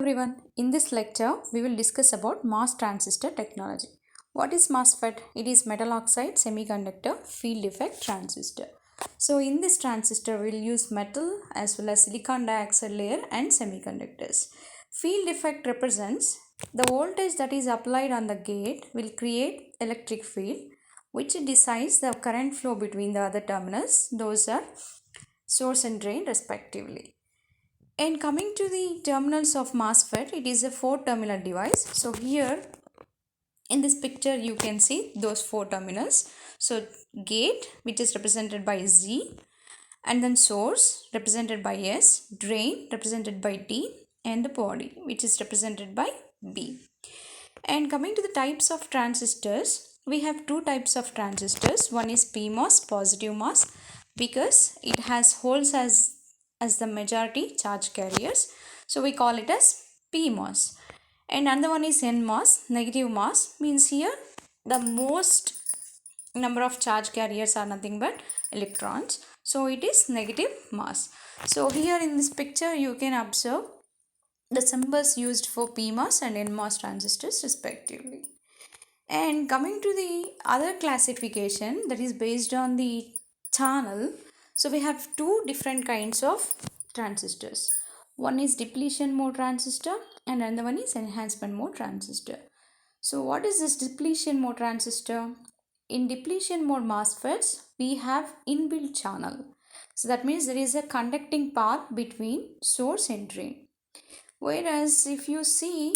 everyone. In this lecture, we will discuss about MOS transistor technology. What is MOSFET? It is metal oxide semiconductor field effect transistor. So in this transistor, we will use metal as well as silicon dioxide layer and semiconductors. Field effect represents the voltage that is applied on the gate will create electric field which decides the current flow between the other terminals. Those are source and drain respectively. And coming to the terminals of MOSFET, it is a 4-terminal device. So here in this picture you can see those 4 terminals. So gate, which is represented by Z, and then source represented by S, drain represented by D, and the body which is represented by B. And coming to the types of transistors, we have 2 types of transistors. One is PMOS, positive MOS, because it has holes as the majority charge carriers. So we call it as PMOS. And another one is NMOS, negative MOS, means here the most number of charge carriers are nothing but electrons. So it is negative MOS. So here in this picture you can observe the symbols used for PMOS and NMOS transistors respectively. And coming to the other classification, that is based on the channel. So we have 2 different kinds of transistors. One is depletion mode transistor and another one is enhancement mode transistor. So what is this depletion mode transistor? In depletion mode MOSFETs, we have inbuilt channel. So that means there is a conducting path between source and drain. Whereas if you see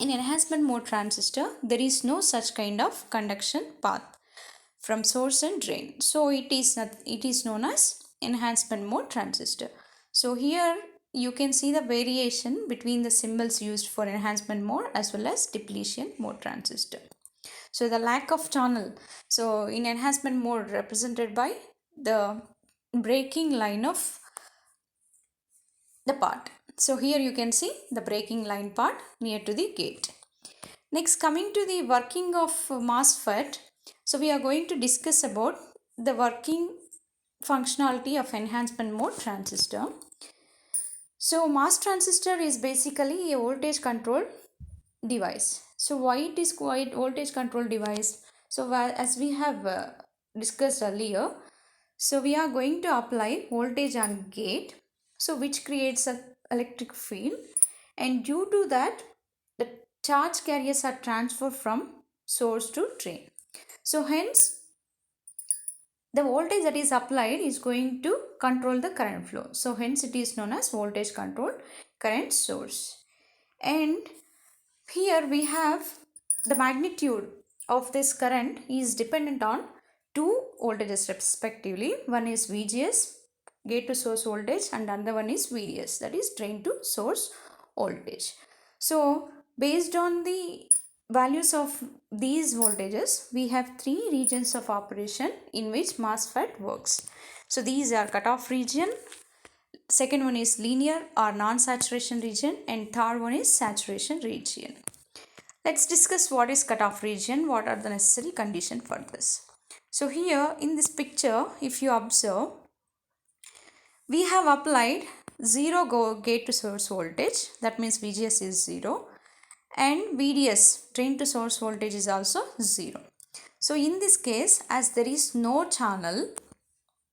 in enhancement mode transistor, there is no such kind of conduction path from source and drain. So it is known as enhancement mode transistor. So here you can see the variation between the symbols used for enhancement mode as well as depletion mode transistor. So the lack of channel. So in enhancement mode represented by the breaking line of the part. So here you can see the breaking line part near to the gate. Next, coming to the working of MOSFET. So we are going to discuss about the working functionality of enhancement mode transistor. So MOS transistor is basically a voltage control device. So why it is called voltage control device? So as we have discussed earlier, so we are going to apply voltage on gate, so which creates a electric field, and due to that the charge carriers are transferred from source to drain. So hence the voltage that is applied is going to control the current flow. So hence it is known as voltage controlled current source. And here we have the magnitude of this current is dependent on 2 voltages respectively. One is VGS, gate to source voltage, and another one is VDS, that is drain to source voltage. So based on the values of these voltages, we have 3 regions of operation in which MOSFET works. So these are cutoff region, second one is linear or non-saturation region, and third one is saturation region. Let's discuss what is cutoff region, what are the necessary conditions for this. So here in this picture, if you observe, we have applied 0 gate to source voltage, that means VGS is 0, and VDS, drain to source voltage, is also 0. So in this case, as there is no channel,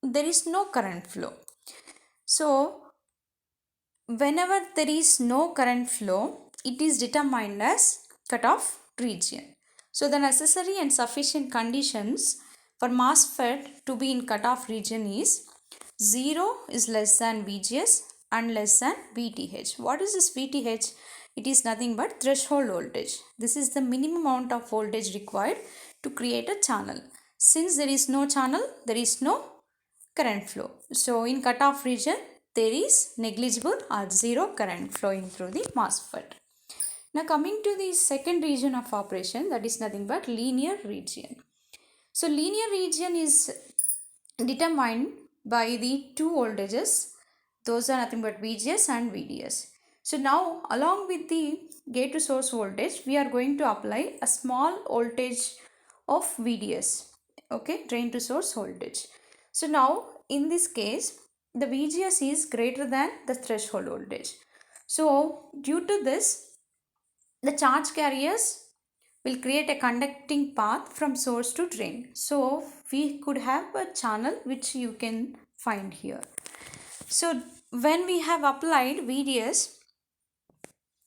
there is no current flow. So whenever there is no current flow, it is determined as cutoff region. So the necessary and sufficient conditions for MOSFET to be in cutoff region is 0 is less than VGS and less than VTH. What is this VTH? It is nothing but threshold voltage. This is the minimum amount of voltage required to create a channel. Since there is no channel, there is no current flow. So in cutoff region, there is negligible or 0 current flowing through the MOSFET. Now coming to the second region of operation, that is nothing but linear region. So linear region is determined by the 2 voltages. Those are nothing but VGS and VDS. So now along with the gate to source voltage, we are going to apply a small voltage of VDS, okay, drain to source voltage. So now in this case, the VGS is greater than the threshold voltage. So due to this, the charge carriers will create a conducting path from source to drain. So we could have a channel which you can find here. So when we have applied VDS,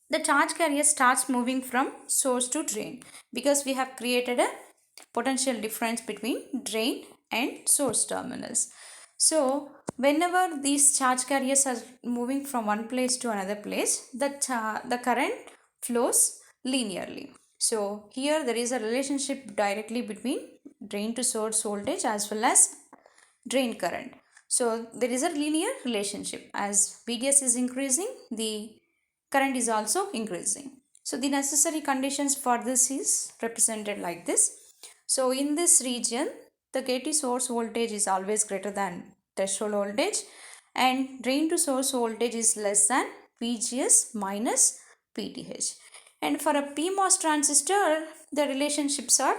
the charge carrier starts moving from source to drain because we have created a potential difference between drain and source terminals. So whenever these charge carriers are moving from one place to another place, the current flows linearly. So here there is a relationship directly between drain to source voltage as well as drain current. So there is a linear relationship. As VDS is increasing, the current is also increasing. So the necessary conditions for this is represented like this. So in this region, the gate to source voltage is always greater than threshold voltage, and drain to source voltage is less than VGS minus VTH. And for a PMOS transistor, the relationships are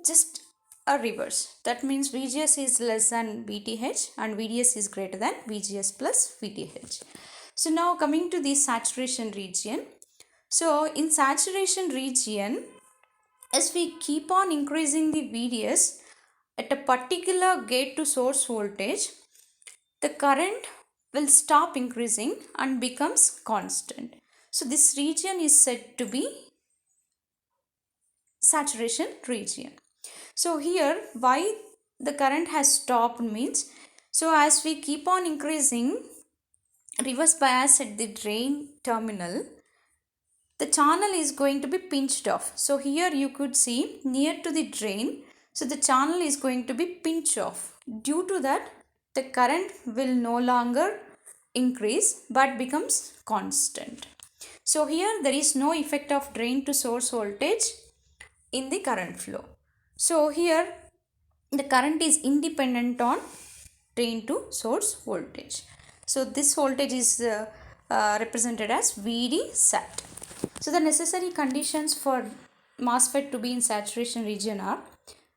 just a reverse. That means VGS is less than VTH and VDS is greater than VGS plus VTH. So now coming to the saturation region. So in saturation region, as we keep on increasing the VDS at a particular gate to source voltage, the current will stop increasing and becomes constant. So this region is said to be saturation region. So here why the current has stopped means, so as we keep on increasing reverse bias at the drain terminal, the channel is going to be pinched off. So here you could see near to the drain, so the channel is going to be pinched off. Due to that, the current will no longer increase but becomes constant. So here there is no effect of drain to source voltage in the current flow. So here the current is independent on drain to source voltage. So this voltage is represented as VD sat. So the necessary conditions for MOSFET to be in saturation region are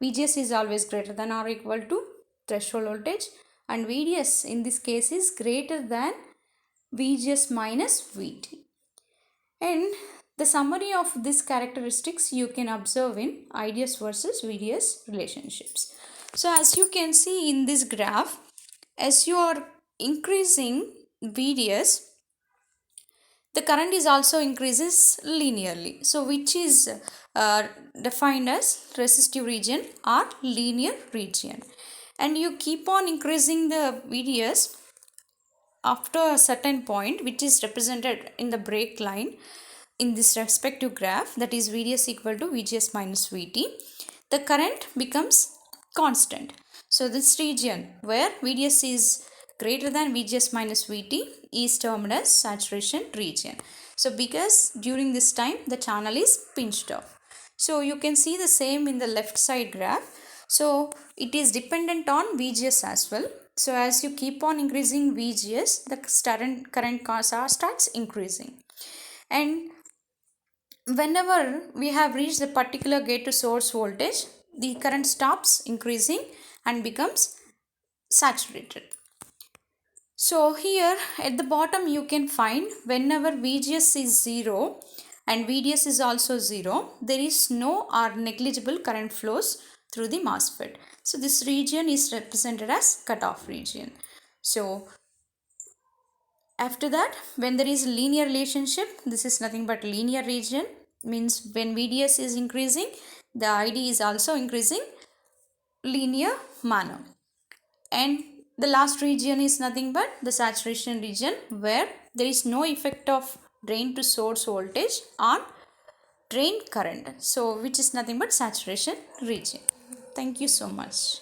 VGS is always greater than or equal to threshold voltage, and VDS in this case is greater than VGS minus VT. And the summary of these characteristics you can observe in IDS versus VDS relationships. So as you can see in this graph, as you are increasing VDS, the current is also increases linearly. So which is defined as resistive region or linear region. And you keep on increasing the VDS after a certain point, which is represented in the break line in this respective graph, that is VDS equal to VGS minus VT, the current becomes constant. So this region where VDS is greater than VGS minus VT is termed as saturation region. So because during this time the channel is pinched off. So you can see the same in the left side graph. So it is dependent on VGS as well. So as you keep on increasing VGS, the current starts increasing. And whenever we have reached the particular gate to source voltage, the current stops increasing and becomes saturated. So here at the bottom you can find whenever VGS is 0 and VDS is also 0, there is no or negligible current flows through the MOSFET. So this region is represented as cutoff region. So after that, when there is a linear relationship, this is nothing but linear region, means when VDS is increasing, the ID is also increasing linear manner. And the last region is nothing but the saturation region, where there is no effect of drain to source voltage on drain current. So which is nothing but saturation region. Thank you so much.